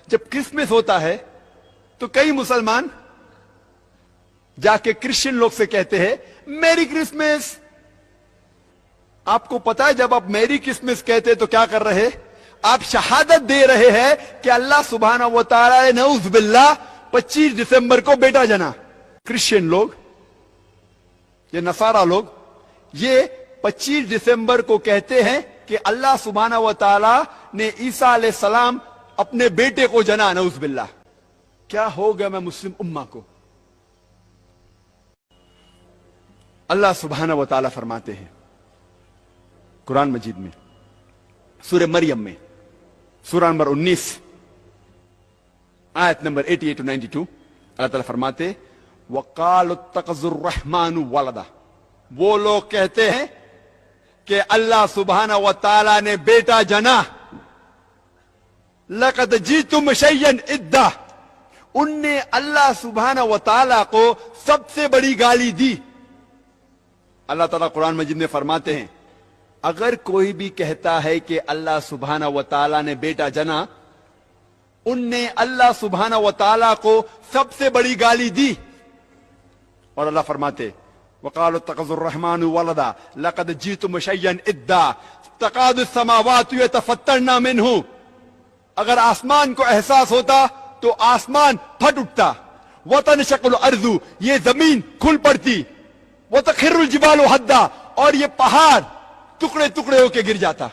جب کرسمس ہوتا ہے تو کئی مسلمان جا کے کرسچن لوگ سے کہتے ہیں میری کرسمس. آپ کو پتا ہے جب آپ میری کرسمس کہتے تو کیا کر رہے؟ آپ شہادت دے رہے ہیں کہ اللہ سبحانہ و تعالی نعوذ باللہ 25 دسمبر کو بیٹا جنا. کرسچن لوگ، یہ نصارہ لوگ، یہ 25 دسمبر کو کہتے ہیں کہ اللہ سبحانہ و تعالی نے عیسیٰ علیہ السلام اپنے بیٹے کو جنا. نعوذ باللہ. کیا ہو گیا میں مسلم امہ کو؟ اللہ سبحانہ و تعالی فرماتے ہیں قرآن مجید میں سورہ مریم میں سورہ نمبر 19 آیت نمبر 88 to 92. اللہ تعالیٰ فرماتے وَقَالُ اتَّخَذَ الرَّحْمَنُ وَلَدًا. وہ لوگ کہتے ہیں کہ اللہ سبحانہ و تعالی نے بیٹا جنا. لَقَدْ جِئْتُمْ شَيْئًا إِدًّا. ان نے اللہ سبحانہ و تعالی کو سب سے بڑی گالی دی. اللہ تعالیٰ قرآن مجید میں فرماتے ہیں اگر کوئی بھی کہتا ہے کہ اللہ سبحانہ و تعالی نے بیٹا جنا، ان نے اللہ سبحانہ و تعالی کو سب سے بڑی گالی دی. اور اللہ فرماتے وَقَالُوا اتَّخَذَ الرَّحْمَنُ وَلَدًا لَقَدْ جِئْتُمْ شَيْئًا إِدًّا تَكَادُ السَّمَاوَاتُ يَتَفَطَّرْنَ مِنْهُ. اگر آسمان کو احساس ہوتا تو آسمان پھٹ اٹھتا. وَتَنشَقُّ الْأَرْضُ. یہ زمین کھل پڑتی. وَتَخِرُّ الْجِبَالُ هَدًّا. اور یہ پہاڑ ٹکڑے ٹکڑے ہو کے گر جاتا.